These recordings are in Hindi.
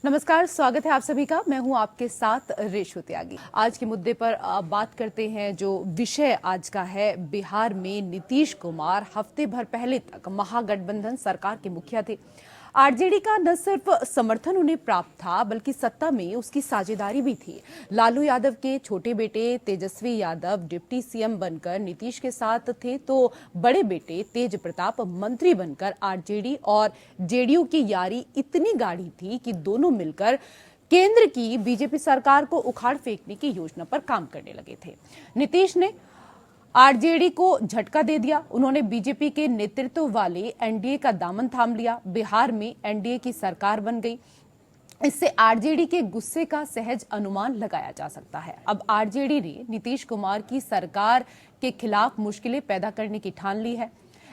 नमस्कार, स्वागत है आप सभी का। मैं हूं आपके साथ रेशु त्यागी। आज के मुद्दे पर बात करते हैं। जो विषय आज का है, बिहार में नीतीश कुमार हफ्ते भर पहले तक महागठबंधन सरकार के मुखिया थे। आरजेडी का न सिर्फ समर्थन उन्हें प्राप्त था, बल्कि सत्ता में उसकी साझेदारी भी थी। लालू यादव के छोटे बेटे तेजस्वी यादव डिप्टी सीएम बनकर नीतीश के साथ थे, तो बड़े बेटे तेज प्रताप मंत्री बनकर आरजेडी और जेडीयू की यारी इतनी गाढ़ी थी कि दोनों मिलकर केंद्र की बीजेपी सरकार को उखाड़ फेंकने की योजना पर काम करने लगे थे। नीतीश ने आरजेडी को झटका दे दिया। उन्होंने बीजेपी के नेतृत्व वाले एनडीए का दामन थाम लिया। बिहार में एनडीए की सरकार बन गई। इससे आरजेडी के गुस्से का सहज अनुमान लगाया जा सकता है। अब आरजेडी ने नीतीश कुमार की सरकार के खिलाफ मुश्किलें पैदा करने की ठान ली है।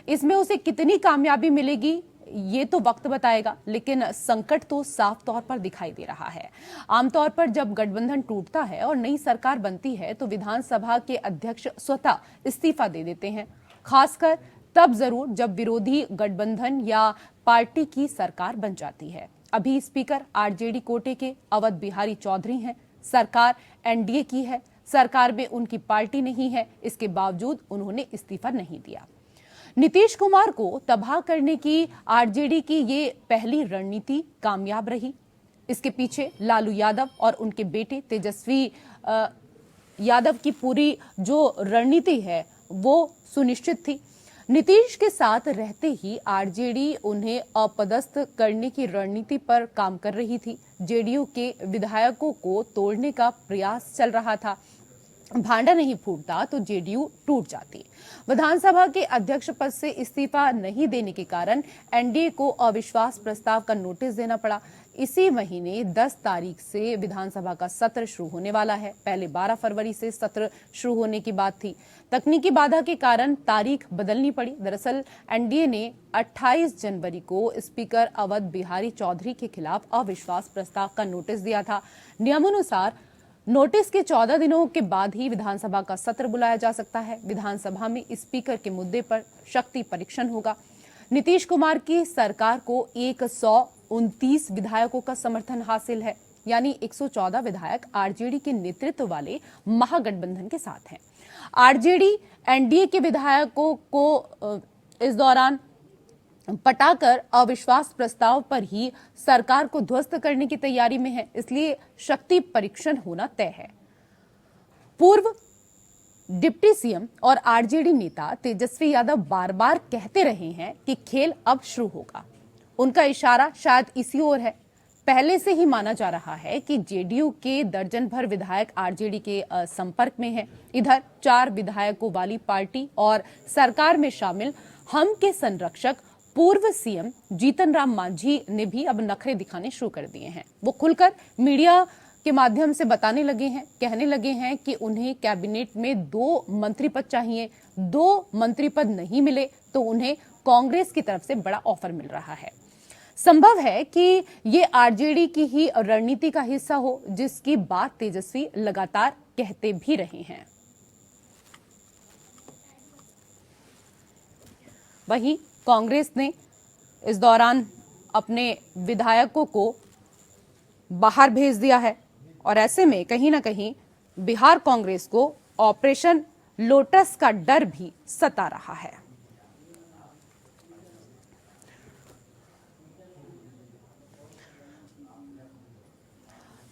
इसमें उसे कितनी कामयाबी मिलेगी ये तो वक्त बताएगा, लेकिन संकट तो साफ तौर पर दिखाई दे रहा है। आमतौर पर जब गठबंधन टूटता है और नई सरकार बनती है तो विधानसभा के अध्यक्ष स्वतः इस्तीफा दे देते हैं, खासकर तब जरूर जब विरोधी गठबंधन या पार्टी की सरकार बन जाती है। अभी स्पीकर आरजेडी कोटे के अवध बिहारी चौधरी हैं। सरकार एनडीए की है, सरकार में उनकी पार्टी नहीं है, इसके बावजूद उन्होंने इस्तीफा नहीं दिया। नीतीश कुमार को तबाह करने की आरजेडी की ये पहली रणनीति कामयाब रही। इसके पीछे लालू यादव और उनके बेटे तेजस्वी यादव की पूरी जो रणनीति है वो सुनिश्चित थी। नीतीश के साथ रहते ही आरजेडी उन्हें अपदस्थ करने की रणनीति पर काम कर रही थी। जेडीयू के विधायकों को तोड़ने का प्रयास चल रहा था। भांडा नहीं फूटता तो जेडीयू टूट जाती। विधानसभा के अध्यक्ष पद से इस्तीफा नहीं देने के कारण एनडीए को अविश्वास प्रस्ताव का नोटिस देना पड़ा। इसी महीने 10 तारीख से विधानसभा का सत्र शुरू होने वाला है। पहले 12 फरवरी से सत्र शुरू होने की बात थी। तकनीकी बाधा के कारण तारीख बदलनी पड़ी। दरअसल एनडीए ने 28 जनवरी को स्पीकर अवध बिहारी चौधरी के खिलाफ अविश्वास प्रस्ताव का नोटिस दिया था। नियमानुसार नोटिस के 14 दिनों के बाद ही विधानसभा का सत्र बुलाया जा सकता है। विधानसभा में स्पीकर के मुद्दे पर शक्ति परीक्षण होगा। नीतीश कुमार की सरकार को 129 विधायकों का समर्थन हासिल है, यानी 114 विधायक आरजेडी के नेतृत्व वाले महागठबंधन के साथ हैं। आरजेडी एनडीए के विधायकों को इस दौरान पटाकर अविश्वास प्रस्ताव पर ही सरकार को ध्वस्त करने की तैयारी में है, इसलिए शक्ति परीक्षण होना तय है। पूर्व डिप्टी सीएम और आरजेडी नेता तेजस्वी यादव बार बार कहते रहे हैं कि खेल अब शुरू होगा। उनका इशारा शायद इसी ओर है। पहले से ही माना जा रहा है कि जेडीयू के दर्जन भर विधायक आरजेडी के संपर्क में हैं। इधर 4 विधायकों वाली पार्टी और सरकार में शामिल हम के संरक्षक पूर्व सीएम जीतन राम मांझी ने भी अब नखरे दिखाने शुरू कर दिए हैं। वो खुलकर मीडिया के माध्यम से बताने लगे हैं, कहने लगे हैं कि उन्हें कैबिनेट में 2 मंत्री पद चाहिए। 2 मंत्री पद नहीं मिले तो उन्हें कांग्रेस की तरफ से बड़ा ऑफर मिल रहा है। संभव है कि ये आरजेडी की ही रणनीति का हिस्सा हो, जिसकी बात तेजस्वी लगातार कहते भी रहे हैं। वहीं कांग्रेस ने इस दौरान अपने विधायकों को बाहर भेज दिया है और ऐसे में कहीं ना कहीं बिहार कांग्रेस को ऑपरेशन लोटस का डर भी सता रहा है।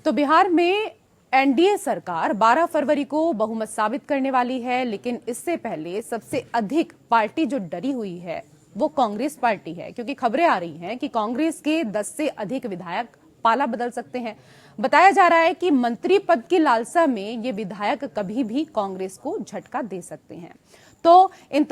तो बिहार में एनडीए सरकार 12 फरवरी को बहुमत साबित करने वाली है, लेकिन इससे पहले सबसे अधिक पार्टी जो डरी हुई है वो कांग्रेस पार्टी है, क्योंकि खबरें आ रही हैं कि कांग्रेस के 10 से अधिक विधायक पाला बदल सकते हैं। बताया जा रहा है कि मंत्री पद की लालसा में ये विधायक कभी भी कांग्रेस को झटका दे सकते हैं। तो इन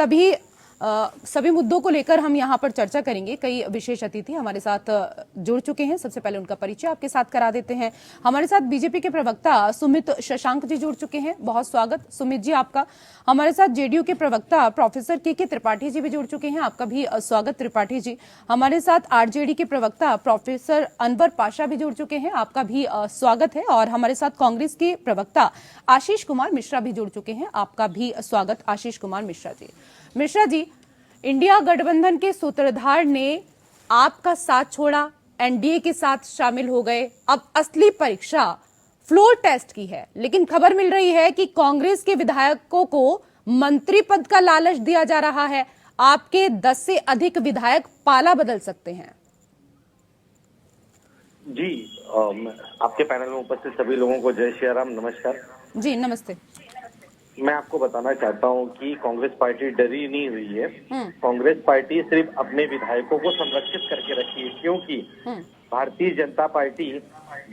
सभी मुद्दों को लेकर हम यहाँ पर चर्चा करेंगे। कई विशेष अतिथि हमारे साथ जुड़ चुके हैं। सबसे पहले उनका परिचय आपके साथ करा देते हैं। हमारे साथ बीजेपी के प्रवक्ता सुमित शशांक जी जुड़ चुके हैं। बहुत स्वागत सुमित जी आपका। हमारे साथ जेडीयू के प्रवक्ता प्रोफेसर के त्रिपाठी जी भी जुड़ चुके हैं। आपका भी स्वागत त्रिपाठी जी। हमारे साथ आरजेडी के प्रवक्ता प्रोफेसर अनवर पाशा भी जुड़ चुके हैं। आपका भी स्वागत है। और हमारे साथ कांग्रेस के प्रवक्ता आशीष कुमार मिश्रा भी जुड़ चुके हैं। आपका भी स्वागत आशीष कुमार मिश्रा जी। मिश्रा जी, इंडिया गठबंधन के सूत्रधार ने आपका साथ छोड़ा, एनडीए के साथ शामिल हो गए। अब असली परीक्षा फ्लोर टेस्ट की है, लेकिन खबर मिल रही है कि कांग्रेस के विधायकों को मंत्री पद का लालच दिया जा रहा है। आपके 10 से अधिक विधायक पाला बदल सकते हैं। जी, आपके पैनल में उपस्थित सभी लोगों को जय श्री राम, नमस्कार। जी नमस्ते। मैं आपको बताना चाहता हूं कि कांग्रेस पार्टी डरी नहीं हुई है। कांग्रेस पार्टी सिर्फ अपने विधायकों को संरक्षित करके रखी है, क्योंकि भारतीय जनता पार्टी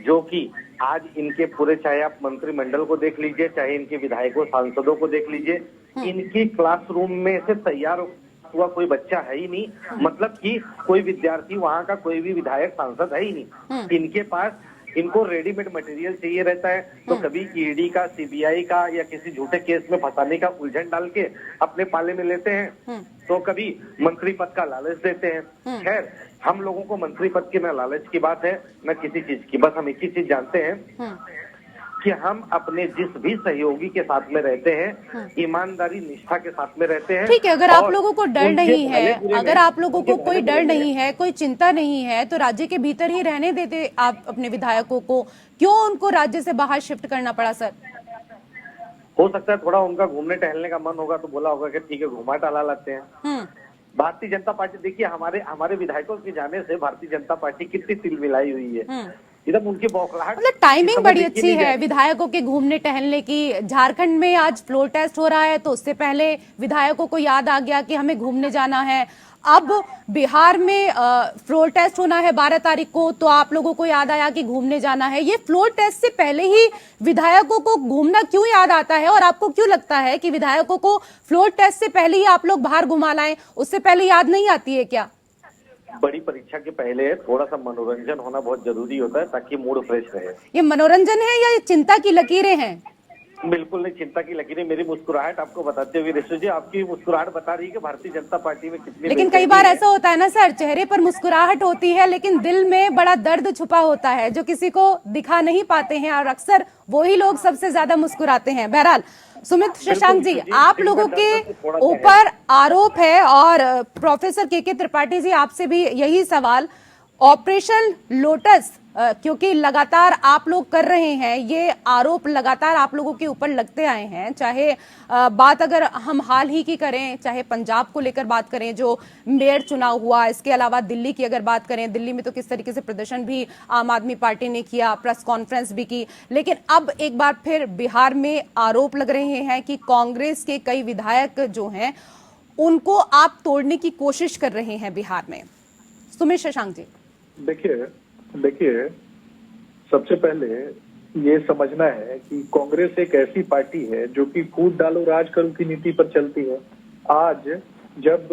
जो कि आज इनके पूरे, चाहे आप मंत्रिमंडल को देख लीजिए, चाहे इनके विधायकों सांसदों को देख लीजिए, इनके क्लासरूम में से तैयार हुआ कोई बच्चा है ही नहीं। मतलब कि कोई विद्यार्थी, वहां का कोई भी विधायक सांसद है ही नहीं। इनके पास, इनको रेडीमेड मटेरियल चाहिए रहता है। तो कभी ईडी का, सीबीआई का या किसी झूठे केस में फंसाने का उलझन डाल के अपने पाले में लेते हैं, तो कभी मंत्री पद का लालच देते हैं। खैर, हम लोगों को मंत्री पद की न लालच की बात है न किसी चीज की। बस हम एक ही चीज जानते हैं कि हम अपने जिस भी सहयोगी के साथ में रहते हैं, ईमानदारी निष्ठा के साथ में रहते हैं। ठीक है, अगर आप लोगों को डर नहीं है, अगर आप लोगों को कोई डर नहीं है, कोई चिंता नहीं है, तो राज्य के भीतर ही रहने देते आप अपने विधायकों को। क्यों उनको राज्य से बाहर शिफ्ट करना पड़ा सर? हो सकता है थोड़ा उनका घूमने टहलने का मन होगा तो बोला होगा कि ठीक है, घुमा टहला लाते हैं। भारतीय जनता पार्टी, देखिए हमारे विधायकों के जाने से भारतीय जनता पार्टी कितनी तिलमिलाई हुई है। एकदम उनकी बौखलाहट, मतलब टाइमिंग बड़ी अच्छी है विधायकों के घूमने टहलने की। झारखंड में आज फ्लोर टेस्ट हो रहा है, तो उससे पहले विधायकों को याद आ गया कि हमें घूमने जाना है। अब बिहार में फ्लोर टेस्ट होना है 12 तारीख को, तो आप लोगों को याद आया कि घूमने जाना है। ये फ्लोर टेस्ट से पहले ही विधायकों को घूमना क्यों याद आता है, और आपको क्यों लगता है कि विधायकों को फ्लोर टेस्ट से पहले ही आप लोग बाहर घुमा लाएं, उससे पहले याद नहीं आती है क्या? बड़ी परीक्षा के पहले थोड़ा सा मनोरंजन होना बहुत जरूरी होता है, ताकि मूड फ्रेश रहे। ये मनोरंजन है या ये चिंता की लकीरें हैं? बिल्कुल नहीं, चिंता की लकीरें। मेरी मुस्कुराहट आपको बताते हुए ऋषि जी, आपकी मुस्कुराहट बता रही है कि भारतीय जनता पार्टी में कितनी, लेकिन कई बार ऐसा होता है ना सर, चेहरे पर मुस्कुराहट होती है लेकिन दिल में बड़ा दर्द छुपा होता है जो किसी को दिखा नहीं पाते हैं, और अक्सर वही लोग सबसे ज्यादा मुस्कुराते हैं। बहरहाल सुमित शशांक जी, आप लोगों के ऊपर आरोप है, और प्रोफेसर के त्रिपाठी जी, आपसे भी यही सवाल। ऑपरेशन लोटस क्योंकि लगातार आप लोग कर रहे हैं, ये आरोप लगातार आप लोगों के ऊपर लगते आए हैं। चाहे बात अगर हम हाल ही की करें, चाहे पंजाब को लेकर बात करें जो मेयर चुनाव हुआ, इसके अलावा दिल्ली की अगर बात करें, दिल्ली में तो किस तरीके से प्रदर्शन भी आम आदमी पार्टी ने किया, प्रेस कॉन्फ्रेंस भी की। लेकिन अब एक बार फिर बिहार में आरोप लग रहे हैं कि कांग्रेस के कई विधायक जो हैं उनको आप तोड़ने की कोशिश कर रहे हैं बिहार में। सुमित शशांक जी, देखिए, सबसे पहले ये समझना है कि कांग्रेस एक ऐसी पार्टी है जो कि फूट डालो राज करो की नीति पर चलती है। आज जब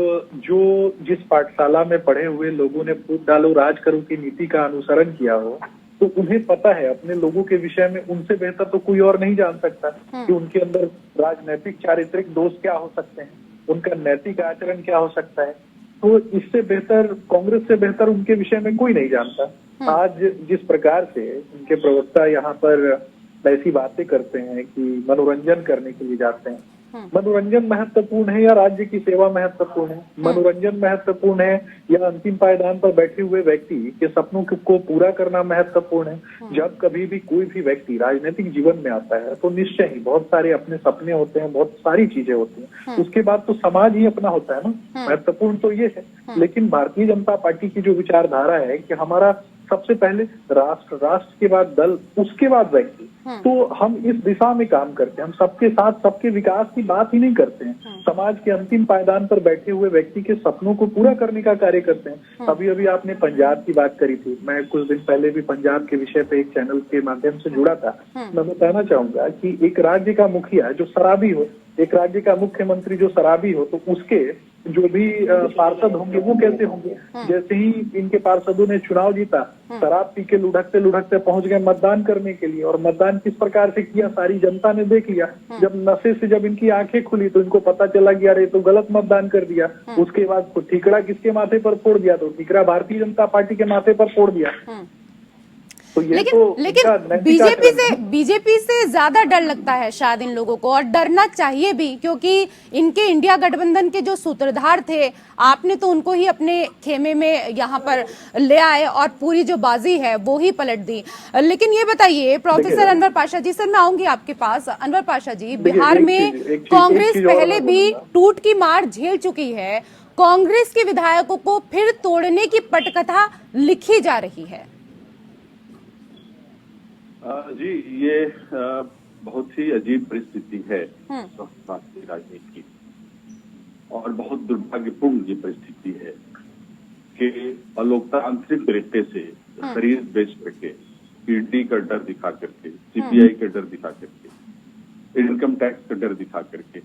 जिस पाठशाला में पढ़े हुए लोगों ने फूट डालो राज करो की नीति का अनुसरण किया हो, तो उन्हें पता है अपने लोगों के विषय में उनसे बेहतर तो कोई और नहीं जान सकता कि उनके अंदर राजनैतिक चारित्रिक दोष क्या हो सकते हैं, उनका नैतिक आचरण क्या हो सकता है। तो इससे बेहतर, कांग्रेस से बेहतर उनके विषय में कोई नहीं जानता। आज जिस प्रकार से उनके प्रवक्ता यहाँ पर ऐसी बातें करते हैं कि मनोरंजन करने के लिए जाते हैं, मनोरंजन महत्वपूर्ण है या राज्य की सेवा महत्वपूर्ण है? मनोरंजन महत्वपूर्ण है या अंतिम पायदान पर बैठे हुए व्यक्ति के सपनों को पूरा करना महत्वपूर्ण है? जब कभी भी कोई भी व्यक्ति राजनीतिक जीवन में आता है तो निश्चय ही बहुत सारे अपने सपने होते हैं, बहुत सारी चीजें होती हैं। उसके बाद तो समाज ही अपना होता है ना। महत्वपूर्ण तो ये है। लेकिन भारतीय जनता पार्टी की जो विचारधारा है कि हमारा सबसे पहले राष्ट्र, राष्ट्र के बाद दल, उसके बाद व्यक्ति, तो हम इस दिशा में काम करते हैं। हम सबके साथ सबके विकास की बात ही नहीं करते हैं, समाज के अंतिम पायदान पर बैठे हुए व्यक्ति के सपनों को पूरा करने का कार्य करते हैं। अभी अभी आपने पंजाब की बात करी थी, मैं कुछ दिन पहले भी पंजाब के विषय पे एक चैनल के माध्यम से जुड़ा था। मैं बताना चाहूंगा कि एक राज्य का मुखिया जो शराबी हो, एक राज्य का मुख्यमंत्री जो शराबी हो, तो उसके जो भी पार्षद होंगे वो कैसे होंगे? जैसे ही इनके पार्षदों ने चुनाव जीता, शराब पी के लुढ़कते लुढ़कते पहुंच गए मतदान करने के लिए, और मतदान किस प्रकार से किया सारी जनता ने देख लिया। जब नशे से जब इनकी आंखें खुली तो इनको पता चला कि यार ये तो गलत मतदान कर दिया। उसके बाद ठीकरा किसके माथे पर फोड़ दिया? तो ठीकरा भारतीय जनता पार्टी के माथे पर फोड़ दिया। तो ये लेकिन तो लेकिन इनका नैतिक आचरण है। बीजेपी से ज्यादा डर लगता है शायद इन लोगों को, और डरना चाहिए भी, क्योंकि इनके इंडिया गठबंधन के जो सूत्रधार थे, आपने तो उनको ही अपने खेमे में यहाँ पर ले आए और पूरी जो बाजी है वो ही पलट दी। लेकिन ये बताइए प्रोफेसर अनवर पाशा जी, सर मैं आऊंगी आपके पास। अनवर पाशा जी, बिहार में कांग्रेस पहले भी टूट की मार झेल चुकी है, कांग्रेस के विधायकों को फिर तोड़ने की पटकथा लिखी जा रही है। जी, ये बहुत ही अजीब परिस्थिति है भारतीय राजनीति की, और बहुत दुर्भाग्यपूर्ण ये परिस्थिति है कि अलोकतांत्रिक तरीके से खरीद बेच करके, ईडी का डर दिखा करके, सीबीआई का डर दिखा करके, इनकम टैक्स का डर दिखा करके,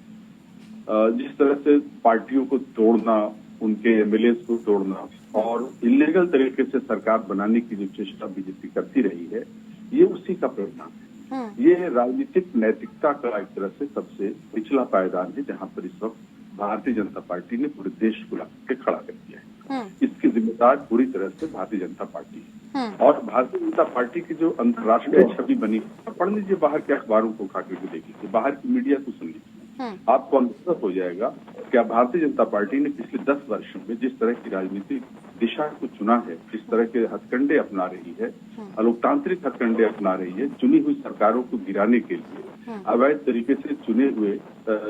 जिस तरह से पार्टियों को तोड़ना, उनके एमएलए को तोड़ना और इलीगल तरीके से सरकार बनाने की जो चेष्टा बीजेपी करती रही है, ये उसी का परिणाम है। ये राजनीतिक नैतिकता का एक तरह से सबसे पिछला पायदान है, जहां पर इस वक्त भारतीय जनता पार्टी ने पूरे देश को लाकर खड़ा कर दिया है। इसकी जिम्मेदार पूरी तरह से भारतीय जनता पार्टी है। और भारतीय जनता पार्टी की जो अंतर्राष्ट्रीय छवि बनी, पढ़ लीजिए बाहर के अखबारों को, उठा करके देखिए, बाहर की मीडिया को सुन लीजिए, आपको अनुभव हो जाएगा कि भारतीय जनता पार्टी ने पिछले 10 वर्षों में जिस तरह की राजनीतिक दिशा को चुना है, जिस तरह के हथकंडे अपना रही है, लोकतांत्रिक हथकंडे अपना रही है, चुनी हुई सरकारों को गिराने के लिए अवैध तरीके से चुने हुए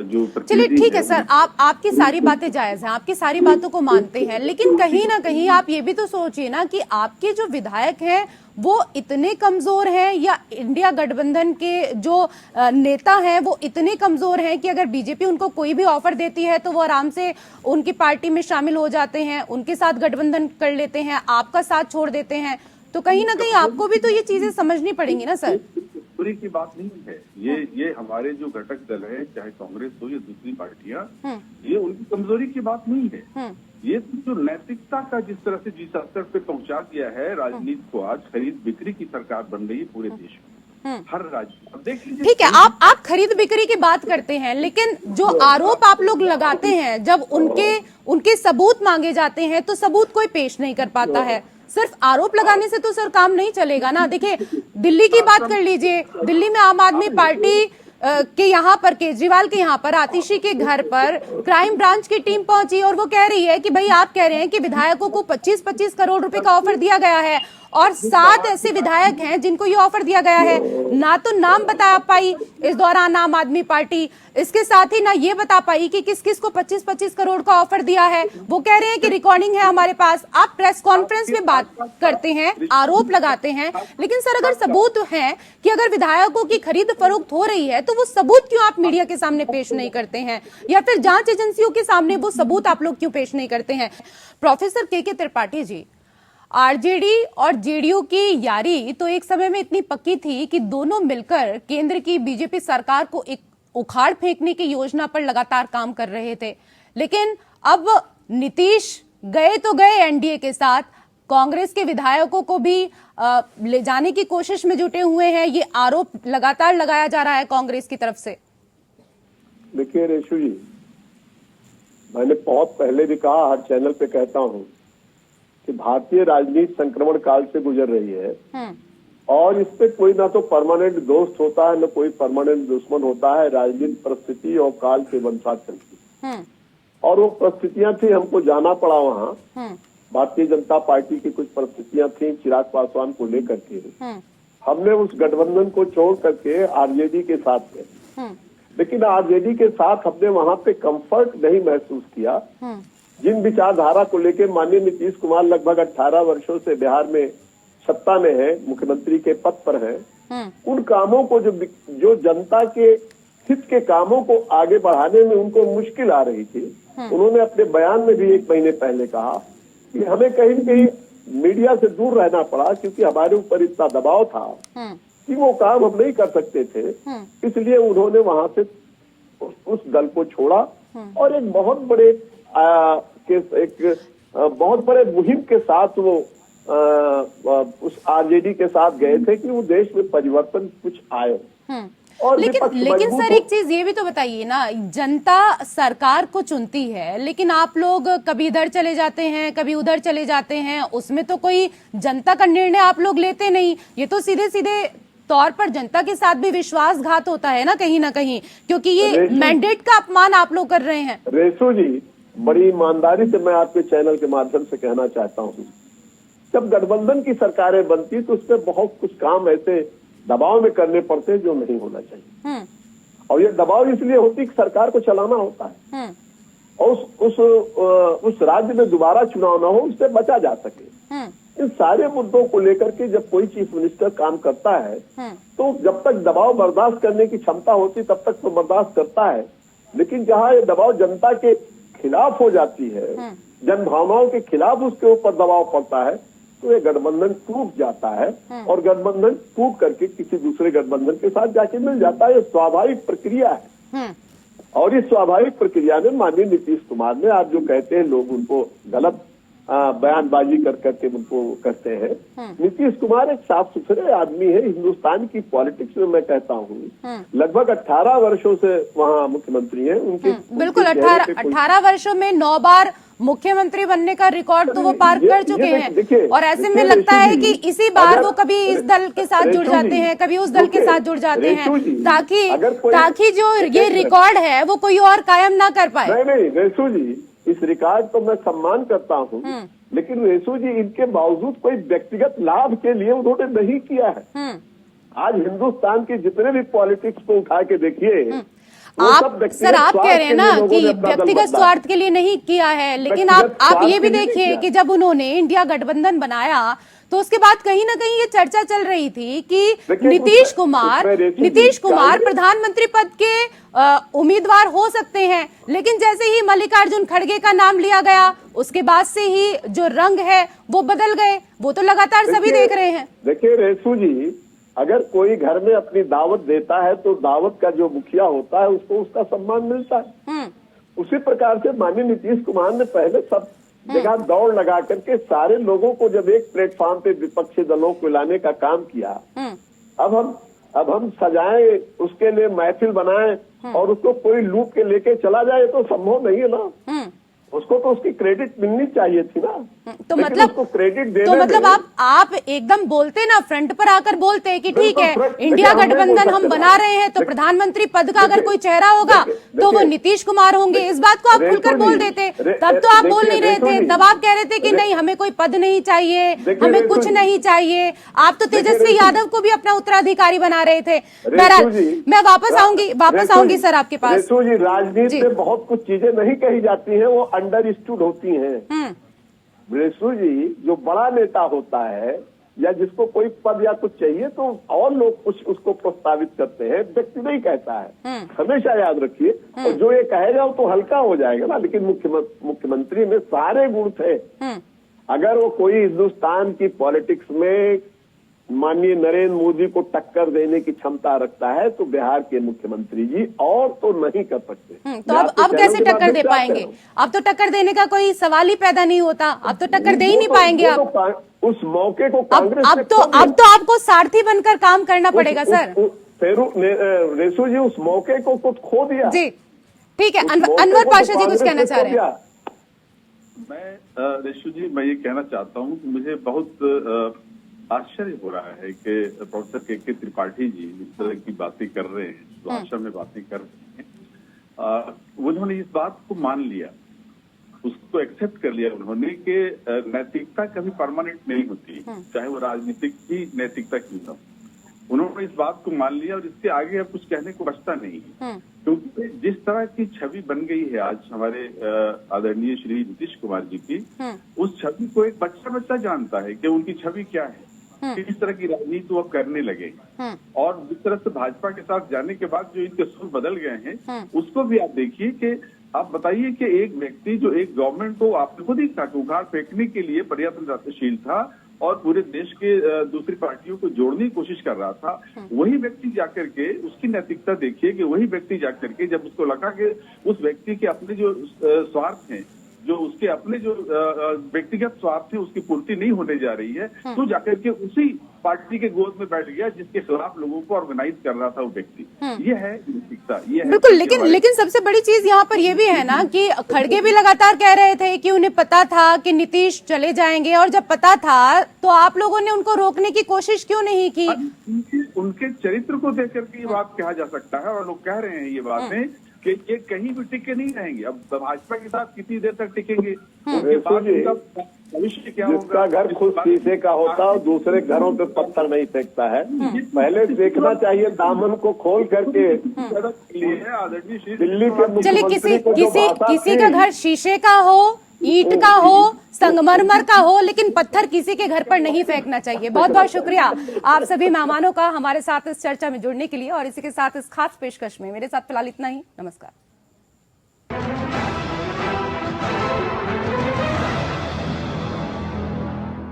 जो, चलिए ठीक है सर, आपकी सारी बातें जायज हैं, आपकी सारी बातों को मानते हैं, लेकिन कहीं ना कहीं आप ये भी तो सोचिए ना कि आपके जो विधायक हैं वो इतने कमजोर हैं, या इंडिया गठबंधन के जो नेता हैं वो इतने कमजोर हैं कि अगर बीजेपी उनको कोई भी ऑफर देती है तो वो आराम से उनकी पार्टी में शामिल हो जाते हैं, उनके साथ गठबंधन कर लेते हैं, आपका साथ छोड़ देते हैं। तो कहीं ना कहीं आपको भी तो ये चीजें समझनी पड़ेंगी ना सर। कमजोरी की बात नहीं है ये हमारे जो घटक दल है, चाहे कांग्रेस हो या दूसरी पार्टियां, ये उनकी कमजोरी की बात नहीं है। ये जो नैतिकता का जिस तरह से जिस स्तर पे पहुंचा दिया है राजनीति को, आज खरीद बिक्री की सरकार बन रही है पूरे देश में, हर राज्य। अब देख लीजिए, ठीक है, आप खरीद बिक्री की बात करते हैं, लेकिन जो आरोप आप लोग लगाते हैं, जब उनके सबूत मांगे जाते हैं तो सबूत कोई पेश नहीं कर पाता है। सिर्फ आरोप लगाने से तो सर काम नहीं चलेगा ना। देखिए, दिल्ली की बात कर लीजिए, दिल्ली में आम आदमी पार्टी के यहाँ पर, केजरीवाल के यहाँ पर, आतिशी के घर पर क्राइम ब्रांच की टीम पहुंची और वो कह रही है कि भाई आप कह रहे हैं कि विधायकों को 25-25 करोड़ रुपए का ऑफर दिया गया है, और 7 ऐसे विधायक हैं जिनको ये ऑफर दिया गया है। ना तो नाम बता पाई इस दौरान आम आदमी पार्टी, इसके साथ ही ना ये बता पाई कि किस किस को 25-25 करोड़ का ऑफर दिया है। वो कह रहे हैं कि रिकॉर्डिंग है हमारे पास। आप प्रेस कॉन्फ्रेंस में बात करते हैं, आरोप लगाते हैं, लेकिन सर अगर सबूत है कि अगर विधायकों की खरीद फरोख्त हो रही है तो वो सबूत क्यों आप मीडिया के सामने पेश नहीं करते हैं, या फिर जांच एजेंसियों के सामने वो सबूत आप लोग क्यों पेश नहीं करते हैं? प्रोफेसर के त्रिपाठी जी, आरजेडी और जेडीयू की यारी तो एक समय में इतनी पक्की थी कि दोनों मिलकर केंद्र की बीजेपी सरकार को एक उखाड़ फेंकने की योजना पर लगातार काम कर रहे थे, लेकिन अब नीतीश गए तो गए एनडीए के साथ, कांग्रेस के विधायकों को भी ले जाने की कोशिश में जुटे हुए हैं। ये आरोप लगातार लगाया जा रहा है कांग्रेस की तरफ से। देखिए रेशु जी, मैंने बहुत पहले भी कहा, हर चैनल पे कहता हूँ कि भारतीय राजनीति संक्रमण काल से गुजर रही है, और इस पे कोई ना तो परमानेंट दोस्त होता है, न कोई परमानेंट दुश्मन होता है। राजनीति परिस्थिति और काल के अनुसार चलती है, और वो परिस्थितियां थी, हमको जाना पड़ा वहाँ। भारतीय जनता पार्टी की कुछ परिस्थितियां थी चिराग पासवान को लेकर के, हमने उस गठबंधन को छोड़ करके आरजेडी के साथ गए, लेकिन आरजेडी के साथ हमने वहाँ पे कंफर्ट नहीं महसूस किया। जिन विचारधारा को लेकर माननीय नीतीश कुमार लगभग 18 वर्षों से बिहार में सत्ता में है, मुख्यमंत्री के पद पर है, उन कामों को जो जनता के हित के कामों को आगे बढ़ाने में उनको मुश्किल आ रही थी। उन्होंने अपने बयान में भी 1 महीने पहले कहा कि हमें कहीं न कहीं मीडिया से दूर रहना पड़ा, क्योंकि हमारे ऊपर इतना दबाव था कि वो काम हम नहीं कर सकते थे। इसलिए उन्होंने वहां से उस दल को छोड़ा और एक बहुत बड़े मुहिम के साथ वो उस आरजेडी के साथ गए थे कि वो देश में परिवर्तन कुछ आए। और लेकिन विपक्ष लेकिन मजबूत सर हो। एक चीज ये भी तो बताइए ना, जनता सरकार को चुनती है, लेकिन आप लोग कभी इधर चले जाते हैं, कभी उधर चले जाते हैं, उसमें तो कोई जनता का निर्णय आप लोग लेते नहीं। ये तो सीधे सीधे तौर पर जनता के साथ भी विश्वासघात होता है ना कहीं, क्योंकि ये मैंडेट का अपमान आप लोग कर रहे हैं। रेशु जी, बड़ी ईमानदारी से मैं आपके चैनल के माध्यम से कहना चाहता हूँ, जब गठबंधन की सरकारें बनती तो उसमें बहुत कुछ काम ऐसे दबाव में करने पड़ते हैं जो नहीं होना चाहिए। और ये दबाव इसलिए होती कि सरकार को चलाना होता है और उस राज्य में दोबारा चुनाव ना हो, उससे बचा जा सके। इन सारे मुद्दों को लेकर के जब कोई चीफ मिनिस्टर काम करता है तो जब तक दबाव बर्दाश्त करने की क्षमता होती तब तक तो बर्दाश्त करता है, लेकिन जहां ये दबाव जनता के खिलाफ हो जाती है, जन भावनाओं के खिलाफ उसके ऊपर दबाव पड़ता है, तो ये गठबंधन टूट जाता है और गठबंधन टूट करके किसी दूसरे गठबंधन के साथ जाके मिल जाता है। ये स्वाभाविक प्रक्रिया है। और इस स्वाभाविक प्रक्रिया में माननीय नीतीश कुमार ने, आप जो कहते हैं लोग उनको गलत बयानबाजी कर करके उनको कहते हैं, नीतीश कुमार एक साफ सुथरे आदमी है। हिंदुस्तान की पॉलिटिक्स में मैं कहता हूँ लगभग 18 वर्षों से वहाँ मुख्यमंत्री हैं। उनके बिल्कुल 18 वर्षों में 9 बार मुख्यमंत्री बनने का रिकॉर्ड तो वो पार कर चुके हैं। और ऐसे में लगता है कि इसी बार वो कभी इस दल के साथ जुड़ जाते हैं, कभी उस दल के साथ जुड़ जाते हैं, ताकि जो ये रिकॉर्ड है वो कोई और कायम ना कर पाए। नहीं रेशु जी, इस रिकॉर्ड तो मैं सम्मान करता हूँ, लेकिन रेशु जी इनके बावजूद कोई व्यक्तिगत लाभ के लिए उन्होंने नहीं किया है। आज हिंदुस्तान के जितने भी पॉलिटिक्स को उठा के देखिए, आप सर आप कह रहे हैं ना कि व्यक्तिगत स्वार्थ के लिए नहीं किया है, लेकिन आप ये भी देखिए कि जब उन्होंने इंडिया गठबंधन बनाया तो उसके बाद कहीं ना कहीं ये चर्चा चल रही थी कि नीतीश कुमार प्रधानमंत्री पद के उम्मीदवार हो सकते हैं, लेकिन जैसे ही मल्लिकार्जुन खड़गे का नाम लिया गया उसके बाद से ही जो रंग है वो बदल गए। वो तो लगातार सभी देख रहे हैं। देखिए रेशु जी, अगर कोई घर में अपनी दावत देता है तो दावत का जो मुखिया होता है उसको उसका सम्मान मिलता है। उसी प्रकार से माननीय नीतीश कुमार ने पहले सब जगह दौड़ लगा करके सारे लोगों को जब एक प्लेटफॉर्म पे विपक्षी दलों को लाने का काम किया। अब हम सजाएं, उसके लिए महफिल बनाएं और उसको कोई लूट के लेके चला जाए तो संभव नहीं है ना। उसको तो उसकी क्रेडिट मिलनी चाहिए थी ना। तो मतलब उसको क्रेडिट देने तो मतलब आप एकदम बोलते ना, फ्रंट पर आकर बोलते कि ठीक है इंडिया गठबंधन हम बना रहे हैं तो प्रधानमंत्री पद का अगर कोई चेहरा होगा तो वो नीतीश कुमार होंगे, इस बात को आप खुलकर बोल देते। तब तो आप बोल नहीं रहे थे, तब आप कह रहे थे कि नहीं हमें कोई पद नहीं चाहिए, हमें कुछ नहीं चाहिए। आप तो तेजस्वी यादव को भी अपना उत्तराधिकारी बना रहे थे। बहरहाल मैं वापस आऊंगी सर आपके पास। राजनीति में बहुत कुछ चीजें नहीं कही जाती है, वो अंडरस्टूड होती हैं। रेशु जी, जो बड़ा नेता होता है या जिसको कोई पद या कुछ चाहिए तो और लोग कुछ उसको प्रस्तावित करते हैं, व्यक्ति नहीं कहता है। हमेशा याद रखिए, और जो ये कहेगा वो तो हल्का हो जाएगा ना। लेकिन मुख्यमंत्री में सारे गुण थे। अगर वो कोई हिंदुस्तान की पॉलिटिक्स में माननीय नरेंद्र मोदी को टक्कर देने की क्षमता रखता है तो बिहार के मुख्यमंत्री जी और तो नहीं कर सकते। तो अब कैसे टक्कर दे पाएंगे? अब तो टक्कर देने का कोई सवाल ही पैदा नहीं होता। अब तो टक्कर दे ही नहीं पाएंगे आप। उस मौके को अब तो आपको सारथी बनकर काम करना पड़ेगा सर। रेशु जी, उस मौके को कुछ खो दिया जी। ठीक है, अनवर पाशा जी कुछ कहना चाह रहे हैं। मैं रेशु जी, मैं ये कहना चाहता हूँ कि मुझे बहुत आश्चर्य हो रहा है कि प्रोफेसर के त्रिपाठी जी जिस तरह की बातें कर रहे हैं, भाषा में बातें कर रहे हैं, उन्होंने इस बात को मान लिया, उसको एक्सेप्ट कर लिया उन्होंने कि नैतिकता कभी परमानेंट नहीं होती, चाहे वो राजनीतिक की नैतिकता क्यों ना। उन्होंने इस बात को मान लिया और इसके आगे अब कुछ कहने को बचता नहीं है। क्योंकि जिस तरह की छवि बन गई है आज हमारे आदरणीय श्री नीतीश कुमार जी की, उस छवि को एक बच्चा जानता है कि उनकी छवि क्या है, किस तरह की राजनीति वो करने लगे। और जिस तरह से भाजपा के साथ जाने के बाद जो इनके सुर बदल गए हैं, उसको भी आप देखिए कि आप बताइए कि एक व्यक्ति जो एक गवर्नमेंट को आपने खुद ही कहा उखाड़ फेंकने के लिए प्रयत्नशील था और पूरे देश के दूसरी पार्टियों को जोड़ने की कोशिश कर रहा था, वही व्यक्ति जाकर के उसकी नैतिकता देखिए कि वही व्यक्ति जाकर के जब उसको लगा कि उस व्यक्ति के अपने जो स्वार्थ हैं जो उसके अपने जो व्यक्तिगत स्वार्थ है उसकी पूर्ति नहीं होने जा रही है, तो जाकर के उसी पार्टी के गोद में बैठ गया जिसके खिलाफ लोगों को ऑर्गेनाइज कर रहा था वो व्यक्ति। ये है नैतिकता, ये है। बिल्कुल, लेकिन सबसे बड़ी चीज यहाँ पर ये भी है ना कि खड़गे भी लगातार कह रहे थे कि उन्हें पता था कि नीतीश चले जाएंगे, और जब पता था तो आप लोगों ने उनको रोकने की कोशिश क्यों नहीं की? उनके चरित्र को देख करके ये बात कहा जा सकता है, और लोग कह रहे हैं ये बातें कि ये कहीं भी टिके नहीं रहेंगे। अब भाजपा के साथ कितनी देर तक टिकेंगे, उनके बाद उनका भविष्य क्या होगा। जिसका घर खुद शीशे का होता है दूसरे घरों पे पत्थर नहीं फेंकता है। पहले देखना चाहिए दामन को खोल करके। दिल्ली के चलिए, किसी का घर शीशे का हो, ईंट का हो, संगमरमर का हो, लेकिन पत्थर किसी के घर पर नहीं फेंकना चाहिए। बहुत बहुत शुक्रिया आप सभी मेहमानों का हमारे साथ इस चर्चा में जुड़ने के लिए, और इसी के साथ इस खास पेशकश में मेरे साथ फिलहाल इतना ही। नमस्कार।